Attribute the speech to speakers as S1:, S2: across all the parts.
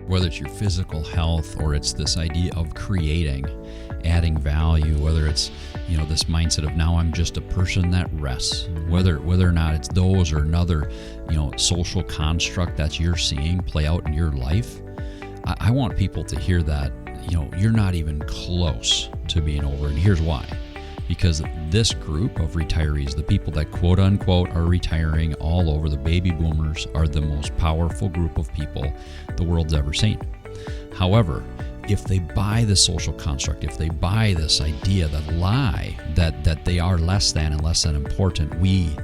S1: whether it's your physical health or it's this idea of creating, adding value, whether it's, this mindset of now I'm just a person that rests, whether or not it's those or another, social construct that you're seeing play out in your life. I want people to hear that, you're not even close to being over. And here's why. Because this group of retirees, the people that quote unquote are retiring all over, the baby boomers, are the most powerful group of people the world's ever seen. However, if they buy the social construct, if they buy this idea, that lie, that they are less than and less than important, we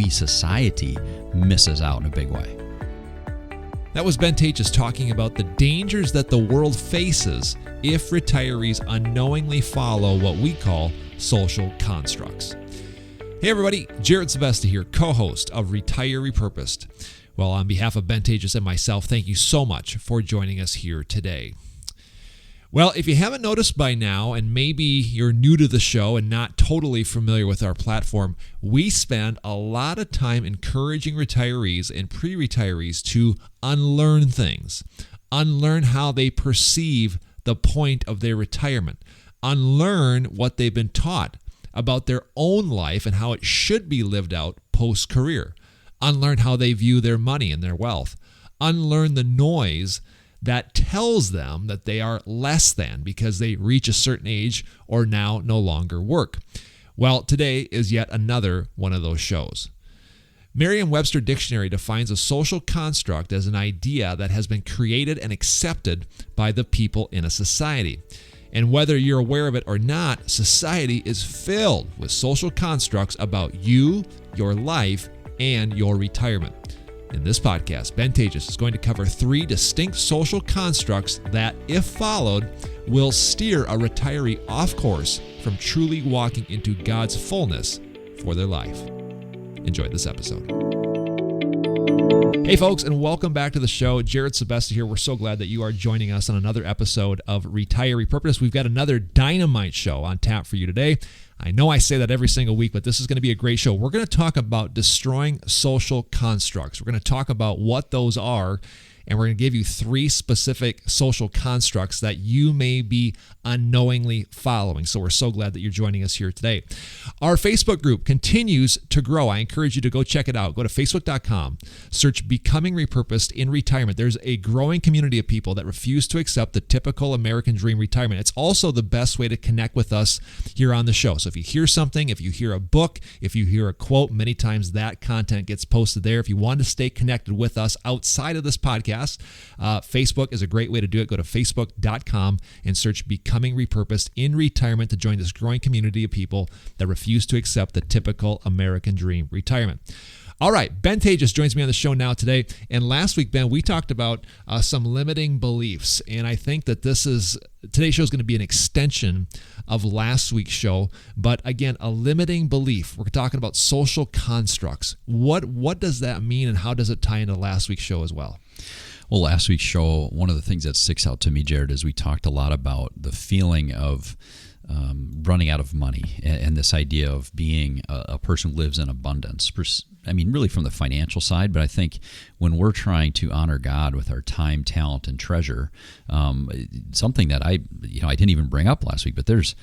S1: society misses out in a big way.
S2: That was Ben Taatjes talking about the dangers that the world faces if retirees unknowingly follow what we call social constructs. Hey everybody, Jared Sebesta here, co-host of Retire Repurposed. Well, on behalf of Ben Taatjes and myself, thank you so much for joining us here today. Well, if you haven't noticed by now, and maybe you're new to the show and not totally familiar with our platform, we spend a lot of time encouraging retirees and pre-retirees to unlearn things, unlearn how they perceive the point of their retirement, unlearn what they've been taught about their own life and how it should be lived out post-career, unlearn how they view their money and their wealth, unlearn the noise that tells them that they are less than because they reach a certain age or now no longer work. Well, today is yet another one of those shows. Merriam-Webster Dictionary defines a social construct as an idea that has been created and accepted by the people in a society. And whether you're aware of it or not, society is filled with social constructs about you, your life, and your retirement. In this podcast, Ben Taatjes is going to cover 3 distinct social constructs that, if followed, will steer a retiree off course from truly walking into God's fullness for their life. Enjoy this episode. Hey folks, and welcome back to the show. Jared Sebesta here. We're so glad that you are joining us on another episode of Retire Repurposed. We've got another dynamite show on tap for you today. I know I say that every single week, but this is going to be a great show. We're going to talk about destroying social constructs. We're going to talk about what those are, and we're going to give you 3 specific social constructs that you may be unknowingly following. So we're so glad that you're joining us here today. Our Facebook group continues to grow. I encourage you to go check it out. Go to facebook.com, search Becoming Repurposed in Retirement. There's a growing community of people that refuse to accept the typical American dream retirement. It's also the best way to connect with us here on the show. So if you hear something, if you hear a book, if you hear a quote, many times that content gets posted there. If you want to stay connected with us outside of this podcast, Facebook is a great way to do it. Go to facebook.com and search Becoming Repurposed in Retirement to join this growing community of people that refuse to accept the typical American dream retirement. All right, Ben Taatjes joins me on the show now today. And last week, Ben, we talked about some limiting beliefs. And I think that today's show is going to be an extension of last week's show. But again, a limiting belief. We're talking about social constructs. What does that mean, and how does it tie into last week's show as well?
S1: Well, last week's show, one of the things that sticks out to me, Jared, is we talked a lot about the feeling of running out of money and this idea of being a person who lives in abundance. I mean, really from the financial side, but I think when we're trying to honor God with our time, talent, and treasure, something that I didn't even bring up last week, but there's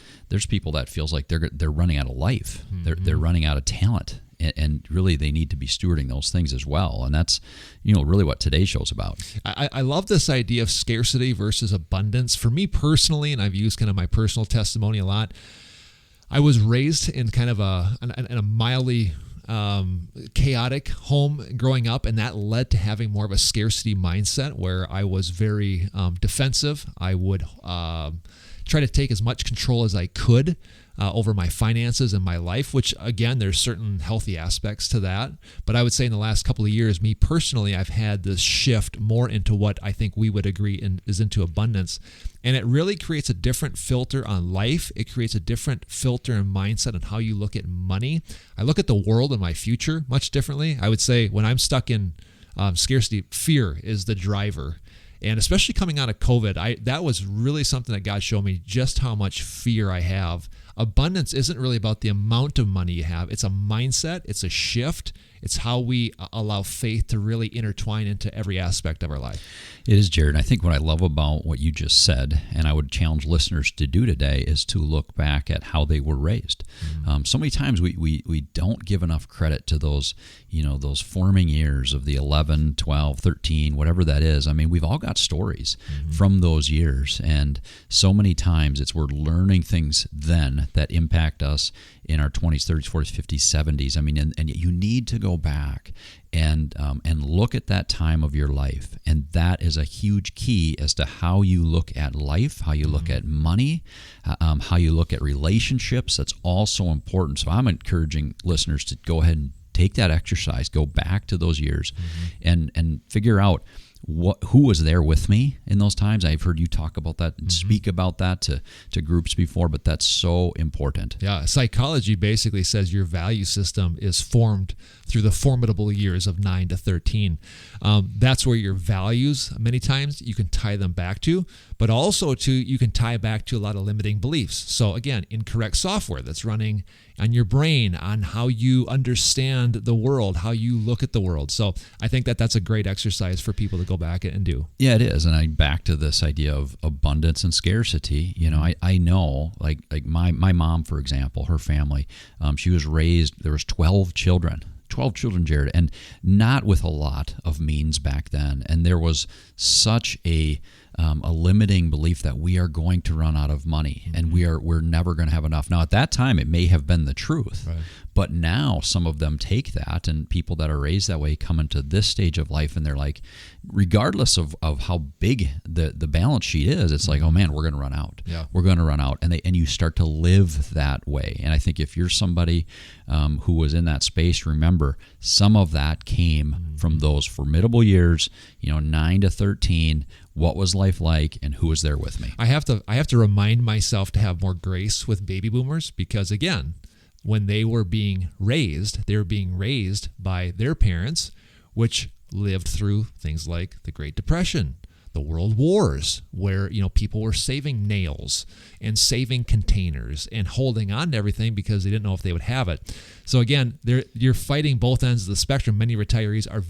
S1: people that feels like they're running out of life, they're running out of talent. And really, they need to be stewarding those things as well. And that's, really what today's show is about.
S2: I love this idea of scarcity versus abundance. For me personally, and I've used kind of my personal testimony a lot, I was raised in kind of a mildly chaotic home growing up, and that led to having more of a scarcity mindset where I was very defensive. I would try to take as much control as I could over my finances and my life, which again, there's certain healthy aspects to that. But I would say in the last couple of years, me personally, I've had this shift more into what I think we would agree is into abundance. And it really creates a different filter on life. It creates a different filter and mindset on how you look at money. I look at the world and my future much differently. I would say when I'm stuck in scarcity, fear is the driver. And especially coming out of COVID, that was really something that God showed me just how much fear I have. Abundance isn't really about the amount of money you have. It's a mindset. It's a shift. It's how we allow faith to really intertwine into every aspect of our life.
S1: It is, Jared. I think what I love about what you just said, and I would challenge listeners to do today, is to look back at how they were raised. So many times we don't give enough credit to those, those forming years of the 11, 12, 13, whatever that is. I mean, we've all got stories from those years, and so many times we're learning things then that impact us in our 20s, 30s, 40s, 50s, 70s. I mean, and you need to go back and look at that time of your life, and that is a huge key as to how you look at life, how you look at money, how you look at relationships. That's all so important. So I'm encouraging listeners to go ahead and take that exercise, go back to those years, and figure out who was there with me in those times. I've heard you talk about that and speak about that to groups before, but that's so important.
S2: Yeah, psychology basically says your value system is formed through the formidable years of 9 to 13. That's where your values, many times, you can tie them back to, but also you can tie back to a lot of limiting beliefs. So again, incorrect software that's running on your brain, on how you understand the world, how you look at the world. So I think that's a great exercise for people to go back and do.
S1: Yeah, it is. And I'm back to this idea of abundance and scarcity. I know, like my mom, for example, her family, she was raised, there was 12 children, Jared, and not with a lot of means back then. And there was such a limiting belief that we are going to run out of money and we're never going to have enough. Now, at that time, it may have been the truth,
S2: right.
S1: But now some of them take that, and people that are raised that way come into this stage of life, and they're like, regardless of how big the balance sheet is, it's like, oh man, we're going to run out.
S2: Yeah.
S1: We're going to run out, and you start to live that way. And I think if you're somebody who was in that space, remember some of that came from those formidable years, 9 to 13. What was life like, and who was there with me?
S2: I have to remind myself to have more grace with baby boomers, because again, when they were being raised by their parents, which lived through things like the Great Depression, the World Wars, where people were saving nails and saving containers and holding on to everything because they didn't know if they would have it. So again, you're fighting both ends of the spectrum. Many retirees are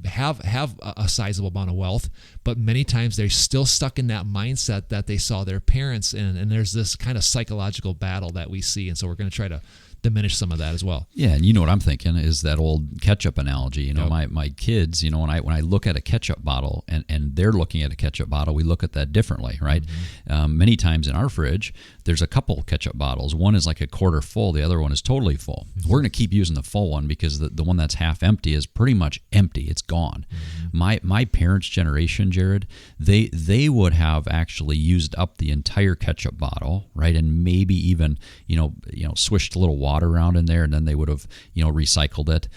S2: have a sizable amount of wealth, but many times they're still stuck in that mindset that they saw their parents in, and there's this kind of psychological battle that we see, and so we're going to try to diminish some of that as well.
S1: Yeah, and what I'm thinking is that old ketchup analogy.
S2: Yep.
S1: My kids, when I look at a ketchup bottle and they're looking at a ketchup bottle, we look at that differently, right? Many times in our fridge, there's a couple ketchup bottles. One is like a quarter full, the other one is totally full. We're going to keep using the full one because the one that's half empty is pretty much empty. It's gone. My parents' generation, Jared, they would have actually used up the entire ketchup bottle, right? And maybe even swished a little water around in there, and then they would have recycled it.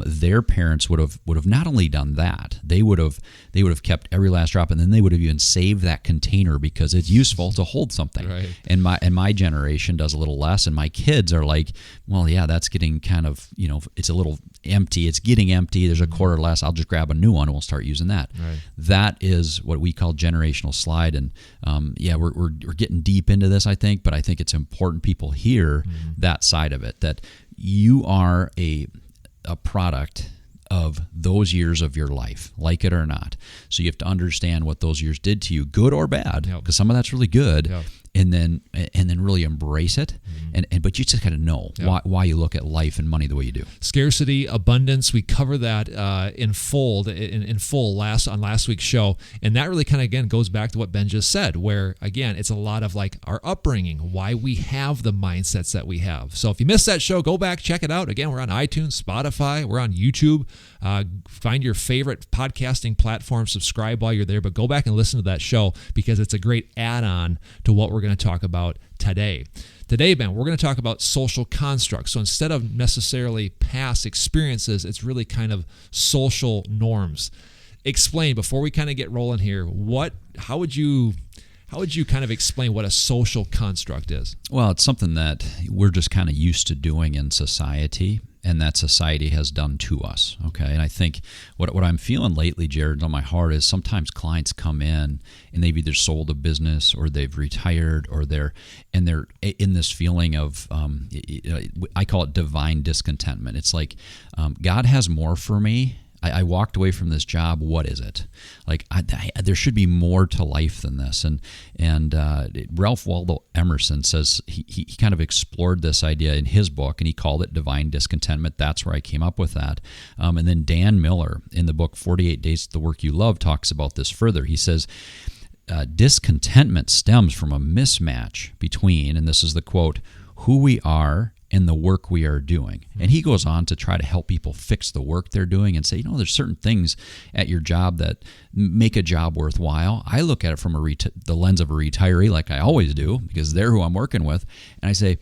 S1: Their parents would have not only done that, they would have kept every last drop, and then they would have even saved that container because it's useful to hold something.
S2: Right.
S1: And my generation does a little less, and my kids are like, well, yeah, that's getting kind of it's a little empty. It's getting empty. There's a quarter less. I'll just grab a new one and we'll start using that.
S2: Right.
S1: That is what we call generational slide. And we're getting deep into this, I think, but I think it's important people hear that side of it, that you are a product of those years of your life, like it or not. So you have to understand what those years did to you, good or bad, because some of that's really good.
S2: Yep.
S1: And then really embrace it, but you just got to know why you look at life and money the way you do.
S2: Scarcity, abundance, we cover that in full on last week's show, and that really kind of again goes back to what Ben just said, where again it's a lot of like our upbringing, why we have the mindsets that we have. So if you missed that show, go back, check it out. Again, we're on iTunes, Spotify, we're on YouTube. Find your favorite podcasting platform, subscribe while you're there, but go back and listen to that show because it's a great add-on to what we're going to talk about today. Today, Ben, we're going to talk about social constructs. So instead of necessarily past experiences, it's really kind of social norms. Explain, before we kind of get rolling here, how would you How would you kind of explain what a social construct is?
S1: Well, it's something that we're just kind of used to doing in society, and that society has done to us. Okay, and I think what I'm feeling lately, Jared, on my heart is sometimes clients come in and they've either sold a business or they've retired or they're in this feeling of I call it divine discontentment. It's like God has more for me. I walked away from this job. What is it? Like there should be more to life than this. And Ralph Waldo Emerson says he kind of explored this idea in his book, and he called it divine discontentment. That's where I came up with that. And then Dan Miller in the book 48 Days to the Work You Love talks about this further. He says discontentment stems from a mismatch between, and this is the quote, who we are and the work we are doing. And he goes on to try to help people fix the work they're doing and say, there's certain things at your job that make a job worthwhile. I look at it from the lens of a retiree, like I always do, because they're who I'm working with. And I say,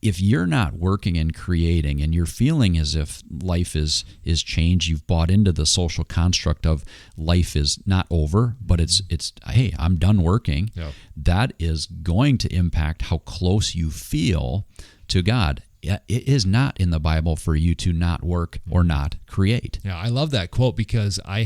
S1: if you're not working and creating and you're feeling as if life is changed, you've bought into the social construct of life is not over, but it's hey, I'm done working. Yep. That is going to impact how close you feel to God. It is not in the Bible for you to not work or not create.
S2: Yeah, I love that quote because I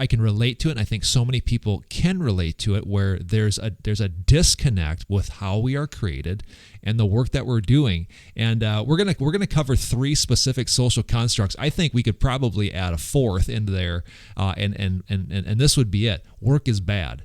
S2: can relate to it, and I think so many people can relate to it, where there's a disconnect with how we are created and the work that we're doing. And we're gonna cover 3 specific social constructs. I think we could probably add a 4th into there, and this would be it. Work is bad.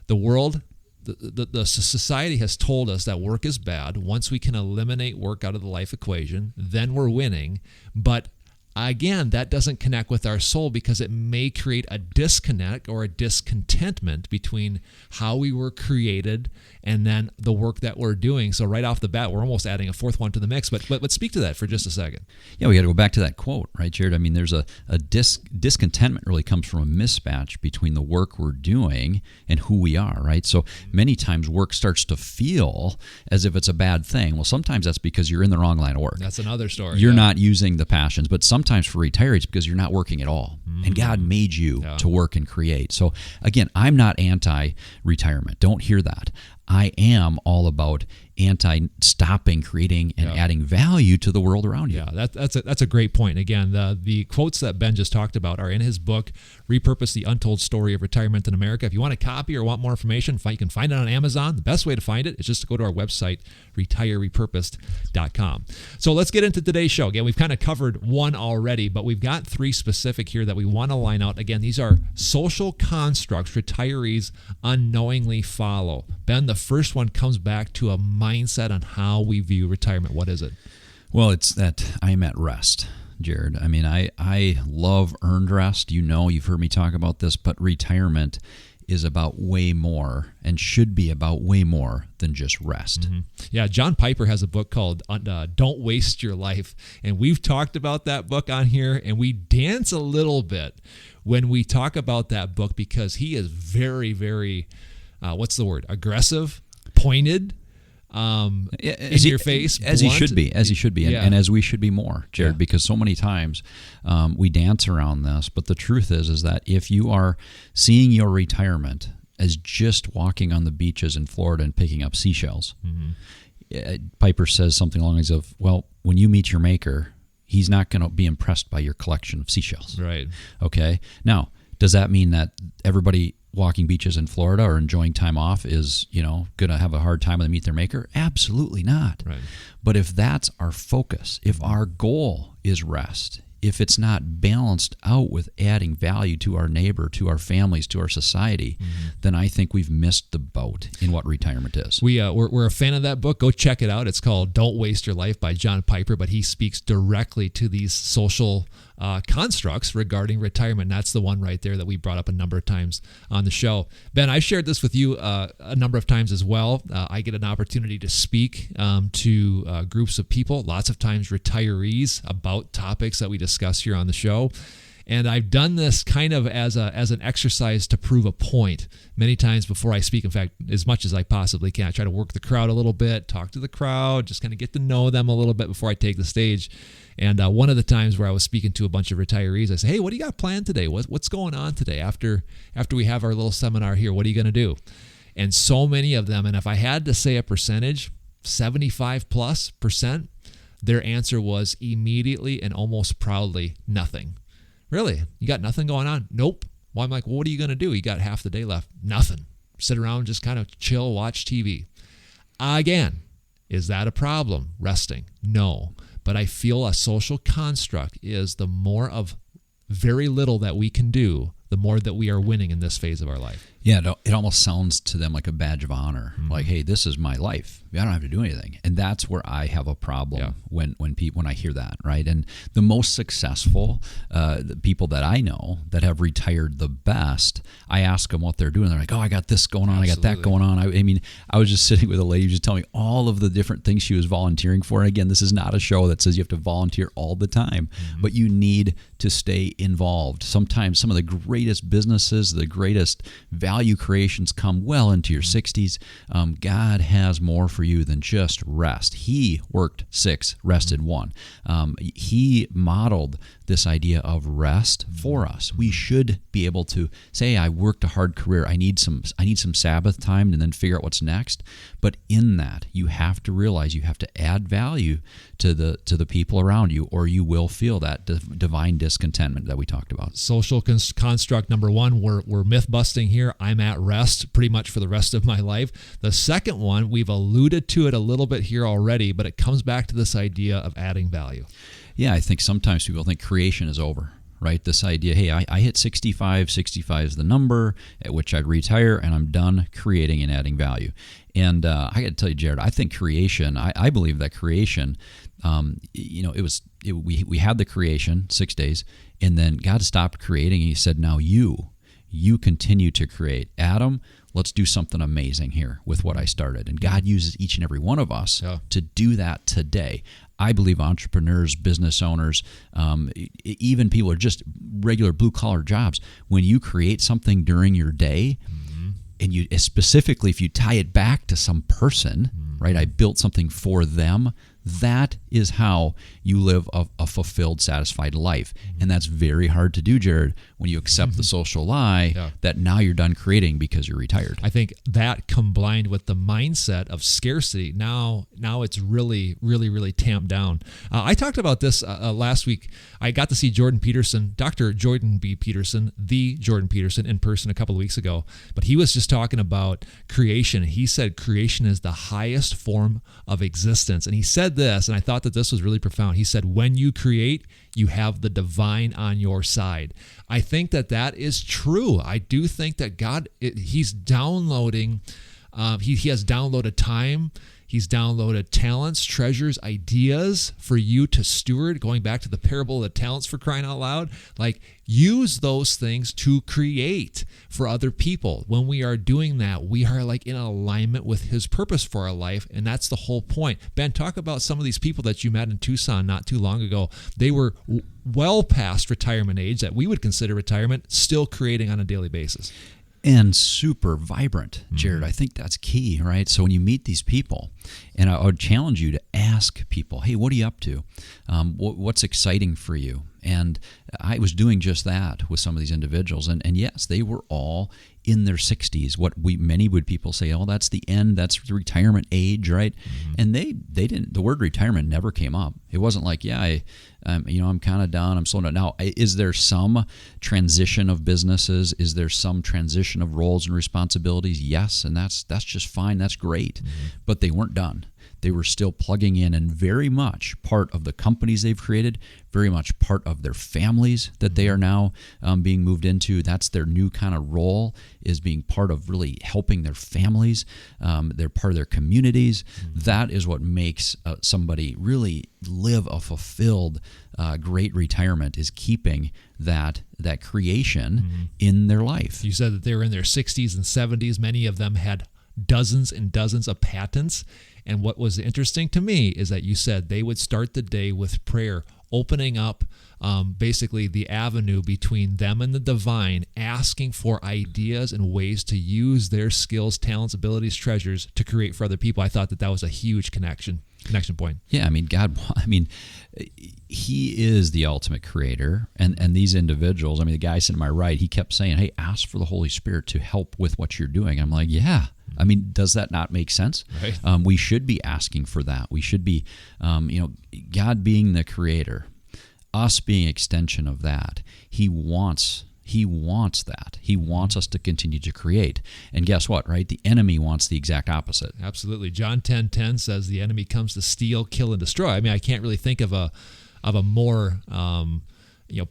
S2: The world. The society has told us that work is bad. Once we can eliminate work out of the life equation, then we're winning. But again, that doesn't connect with our soul because it may create a disconnect or a discontentment between how we were created and then the work that we're doing. So right off the bat, we're almost adding a 4th one to the mix. But speak to that for just a second.
S1: Yeah, we got to go back to that quote, right, Jared? I mean, there's a discontentment really comes from a mismatch between the work we're doing and who we are, right? So many times work starts to feel as if it's a bad thing. Well, sometimes that's because you're in the wrong line of work.
S2: That's another story.
S1: You're not using the passions, but sometimes for retirees because you're not working at all. And God made you to work and create. So again, I'm not anti-retirement. Don't hear that. I am all about anti-stopping, creating, and adding value to the world around you.
S2: Yeah, that's a great point. And again, the quotes that Ben just talked about are in his book, Repurpose the Untold Story of Retirement in America. If you want a copy or want more information, you can find it on Amazon. The best way to find it is just to go to our website, retirerepurposed.com. So let's get into today's show. Again, we've kind of covered one already, but we've got 3 specific here that we want to line out. Again, these are social constructs retirees unknowingly follow. Ben, the first one comes back to a mindset on how we view retirement. What is it?
S1: Well, it's that I'm at rest, Jared. I mean, I love earned rest. You've heard me talk about this, but retirement is about way more and should be about way more than just rest.
S2: Mm-hmm. Yeah, John Piper has a book called Don't Waste Your Life, and we've talked about that book on here, and we dance a little bit when we talk about that book because he is very, very, aggressive, pointed, in your face,
S1: as
S2: blunt.
S1: he should be, and as we should be more, Jared, because so many times we dance around this, but the truth is that if you are seeing your retirement as just walking on the beaches in Florida and picking up seashells, Piper says something along the lines of, well, when you meet your maker, he's not going to be impressed by your collection of seashells.
S2: Right.
S1: Okay. Now, does that mean that everybody walking beaches in Florida or enjoying time off is, going to have a hard time when they meet their maker? Absolutely not.
S2: Right.
S1: But if that's our focus, if our goal is rest, if it's not balanced out with adding value to our neighbor, to our families, to our society, then I think we've missed the boat in what retirement is.
S2: We're a fan of that book. Go check it out. It's called Don't Waste Your Life by John Piper, but he speaks directly to these social constructs regarding retirement. And that's the one right there that we brought up a number of times on the show. Ben, I've shared this with you a number of times as well. I get an opportunity to speak to groups of people, lots of times retirees, about topics that we discuss here on the show. And I've done this kind of as an exercise to prove a point many times before I speak. In fact, as much as I possibly can. I try to work the crowd a little bit, talk to the crowd, just kind of get to know them a little bit before I take the stage. And one of the times where I was speaking to a bunch of retirees, I said, hey, what do you got planned today? What's going on today? After we have our little seminar here, what are you going to do? And so many of them, and if I had to say a percentage, 75+%, their answer was immediately and almost proudly, nothing. Really? You got nothing going on? Nope. Well, I'm like, well, what are you going to do? You got half the day left. Nothing. Sit around, just kind of chill, watch TV. Again, is that a problem? Resting? No. But I feel a social construct is the more of very little that we can do, the more that we are winning in this phase of our life.
S1: Yeah, it almost sounds to them like a badge of honor. Mm-hmm. Like, hey, this is my life. I don't have to do anything. And that's where I have a problem when I hear that, right? And the most successful the people that I know that have retired the best, I ask them what they're doing. They're like, oh, I got this going on. Absolutely. I got that going on. I mean, I was just sitting with a lady who was just telling me all of the different things she was volunteering for. And again, this is not a show that says you have to volunteer all the time, but you need to stay involved. Sometimes some of the greatest businesses, the greatest value creations come well into your 60s. God has more for you than just rest. He worked 6, rested 1. He modeled this idea of rest for us. We should be able to say, I worked a hard career. I need some Sabbath time and then figure out what's next. But in that, you have to realize you have to add value to the people around you, or you will feel that divine discontentment that we talked about.
S2: Social construct number 1, we're myth busting here. I'm at rest pretty much for the rest of my life. The second one, we've alluded to it a little bit here already, but it comes back to this idea of adding value.
S1: Yeah, I think sometimes people think creation is over, right? This idea, hey, I hit 65 is the number at which I'd retire, and I'm done creating and adding value. And I got to tell you, Jared, I think creation, I believe that creation, we had the creation 6 days, and then God stopped creating, and he said, now you continue to create. Adam, let's do something amazing here with what I started. And God uses each and every one of us to do that today. I believe entrepreneurs, business owners, even people who are just regular blue-collar jobs, when you create something during your day, and you specifically, if you tie it back to some person, right? I built something for them. That is how you live a fulfilled, satisfied life. And that's very hard to do, Jared, when you accept the social lie that now you're done creating because you're retired.
S2: I think that combined with the mindset of scarcity, now it's really, really, really tamped down. I talked about this last week. I got to see Jordan Peterson, Dr. Jordan B. Peterson, the Jordan Peterson, in person a couple of weeks ago. But he was just talking about creation. He said creation is the highest form of existence. And he said this, and I thought that this was really profound. He said, when you create, you have the divine on your side. I think that is true. I do think that God, he's downloading, he has downloaded time. He's downloaded talents, treasures, ideas for you to steward, going back to the parable of the talents, for crying out loud. Like, use those things to create for other people. When we are doing that, we are like in alignment with his purpose for our life, and that's the whole point. Ben, talk about some of these people that you met in Tucson not too long ago. They were well past retirement age, that we would consider retirement, still creating on a daily basis.
S1: And super vibrant, Jared. I think that's key, right? So when you meet these people, and I would challenge you to ask people, hey, what are you up to? What's exciting for you? And I was doing just that with some of these individuals. And yes, they were all in their 60s. What many people say, oh, that's the end, that's the retirement age, right? And they didn't. The word retirement never came up. It wasn't like, I'm kind of done, I'm slowing down. Now, is there some transition of businesses? Is there some transition of roles and responsibilities? Yes, and that's just fine. That's great. But they weren't done. They were still plugging in, and very much part of the companies they've created, very much part of their families that they are now being moved into. That's their new kind of role, is being part of really helping their families. They're part of their communities. That is what makes somebody really live a fulfilled, great retirement, is keeping that creation in their life.
S2: You said that they were in their 60s and 70s. Many of them had dozens and dozens of patents. And what was interesting to me is that you said they would start the day with prayer, opening up basically the avenue between them and the divine, asking for ideas and ways to use their skills, talents, abilities, treasures to create for other people. I thought that was a huge connection point.
S1: Yeah, I mean, God, He is the ultimate creator, and these individuals, the guy sitting to my right, he kept saying, hey, ask for the Holy Spirit to help with what you're doing. I'm like, yeah. Does that not make sense?
S2: Right.
S1: We should be asking for that. We should be, God being the creator, us being extension of that. He wants that. He wants us to continue to create. And guess what, right? The enemy wants the exact opposite.
S2: Absolutely. John 10:10 says the enemy comes to steal, kill, and destroy. I can't really think of a more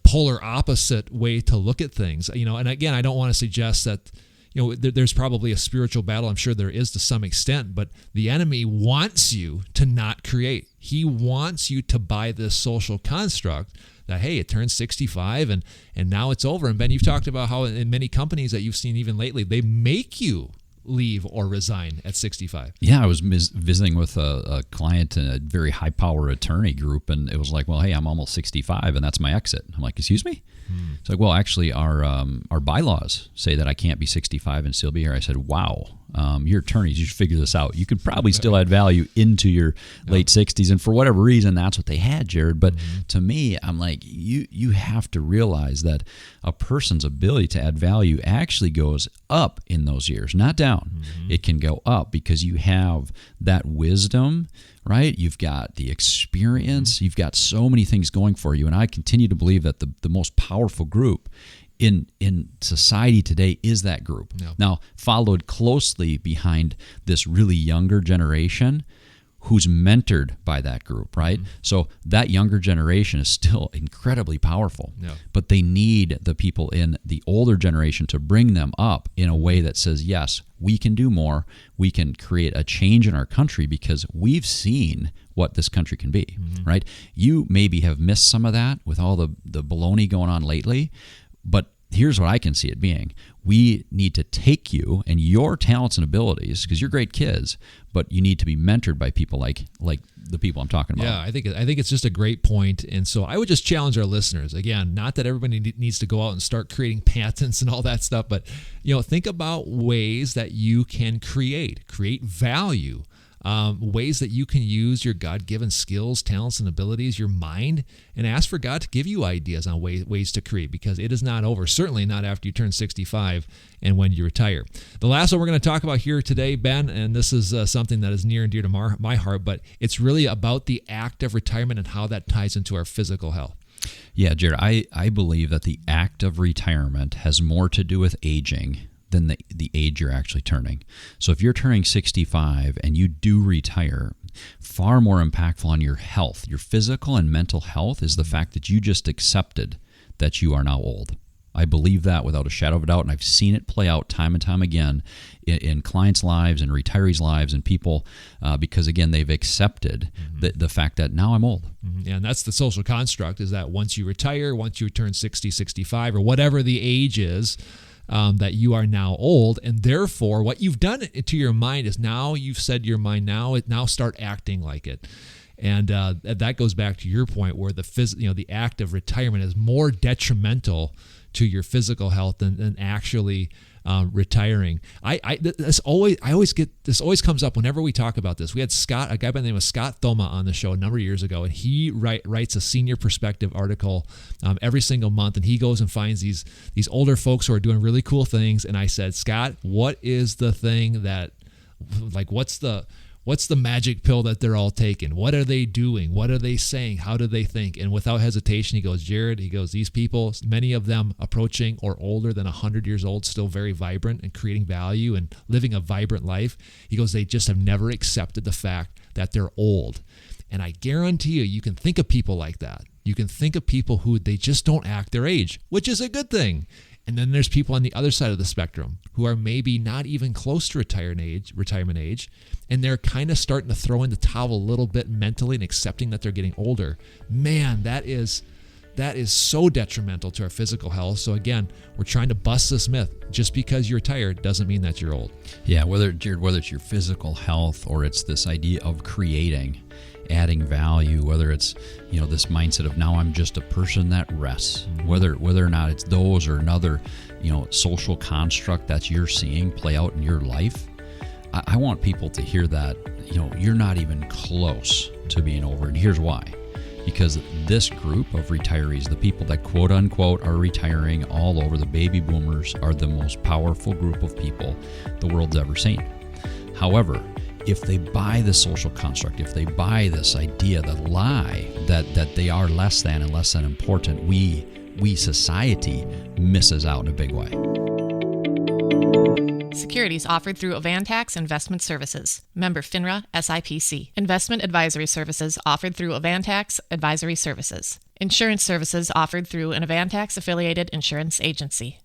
S2: polar opposite way to look at things. And again, I don't want to suggest that there's probably a spiritual battle. I'm sure there is to some extent, but the enemy wants you to not create. He wants you to buy this social construct that, hey, it turns 65 and now it's over. And Ben, you've talked about how in many companies that you've seen even lately, they make you leave or resign at 65.
S1: Yeah, I was visiting with a client in a very high-power attorney group, and it was like, well, hey, I'm almost 65, and that's my exit. I'm like, excuse me? It's like, well, actually, our bylaws say that I can't be 65 and still be here. I said, wow, you're attorneys. You should figure this out. You could probably still add value into your late 60s, and for whatever reason, that's what they had, Jared. But to me, I'm like, you have to realize that a person's ability to add value actually goes up in those years, not down. It can go up because you have that wisdom, right? You've got the experience. You've got so many things going for you. And I continue to believe that the most powerful group in society today is that group.
S2: Yeah.
S1: Now, followed closely behind this really younger generation who's mentored by that group, right? So that younger generation is still incredibly powerful, but they need the people in the older generation to bring them up in a way that says, yes, we can do more. We can create a change in our country because we've seen what this country can be, right? You maybe have missed some of that with all the baloney going on lately, but here's what I can see it being. We need to take you and your talents and abilities, because you're great kids, but you need to be mentored by people like the people I'm talking about.
S2: Yeah, I think it's just a great point. And so I would just challenge our listeners, again, not that everybody needs to go out and start creating patents and all that stuff, but think about ways that you can create value. Ways that you can use your God-given skills, talents, and abilities, your mind, and ask for God to give you ideas on ways to create, because it is not over, certainly not after you turn 65 and when you retire. The last one we're going to talk about here today, Ben, and this is something that is near and dear to my heart, but it's really about the act of retirement and how that ties into our physical health.
S1: Yeah, Jared, I believe that the act of retirement has more to do with aging than the age you're actually turning. So if you're turning 65 and you do retire, far more impactful on your health, your physical and mental health, is the fact that you just accepted that you are now old. I believe that without a shadow of a doubt, and I've seen it play out time and time again in clients' lives and retirees' lives and people, because, again, they've accepted the fact that now I'm old.
S2: Yeah, and that's the social construct, is that once you retire, once you turn 60, 65, or whatever the age is, that you are now old, and therefore what you've done to your mind is now you've said to your mind, now start acting like it. And that goes back to your point where the act of retirement is more detrimental to your physical health than actually retiring. This always comes up whenever we talk about this. We had a guy by the name of Scott Thoma on the show a number of years ago, and he writes a senior perspective article every single month, and he goes and finds these older folks who are doing really cool things. And I said, Scott, what is the thing that, what's the magic pill that they're all taking? What are they doing? What are they saying? How do they think? And without hesitation, he goes, Jared, these people, many of them approaching or older than 100 years old, still very vibrant and creating value and living a vibrant life. He goes, they just have never accepted the fact that they're old. And I guarantee you can think of people like that. You can think of people who they just don't act their age, which is a good thing. And then there's people on the other side of the spectrum who are maybe not even close to retirement age, and they're kind of starting to throw in the towel a little bit mentally and accepting that they're getting older. Man, that is that is so detrimental to our physical health. So again, we're trying to bust this myth. Just because you're tired doesn't mean that you're old.
S1: Yeah, whether it's your physical health or it's this idea of creating, adding value, whether it's this mindset of now I'm just a person that rests, whether or not it's those or another social construct that you're seeing play out in your life. I want people to hear that you're not even close to being over, and here's why. Because this group of retirees, the people that quote unquote are retiring all over, the baby boomers, are the most powerful group of people the world's ever seen. However, if they buy the social construct, if they buy this idea, the lie that they are less than and less than important, we society misses out in a big way.
S3: Securities offered through Avantax Investment Services. Member FINRA SIPC. Investment advisory services offered through Avantax Advisory Services. Insurance services offered through an Avantax affiliated insurance agency.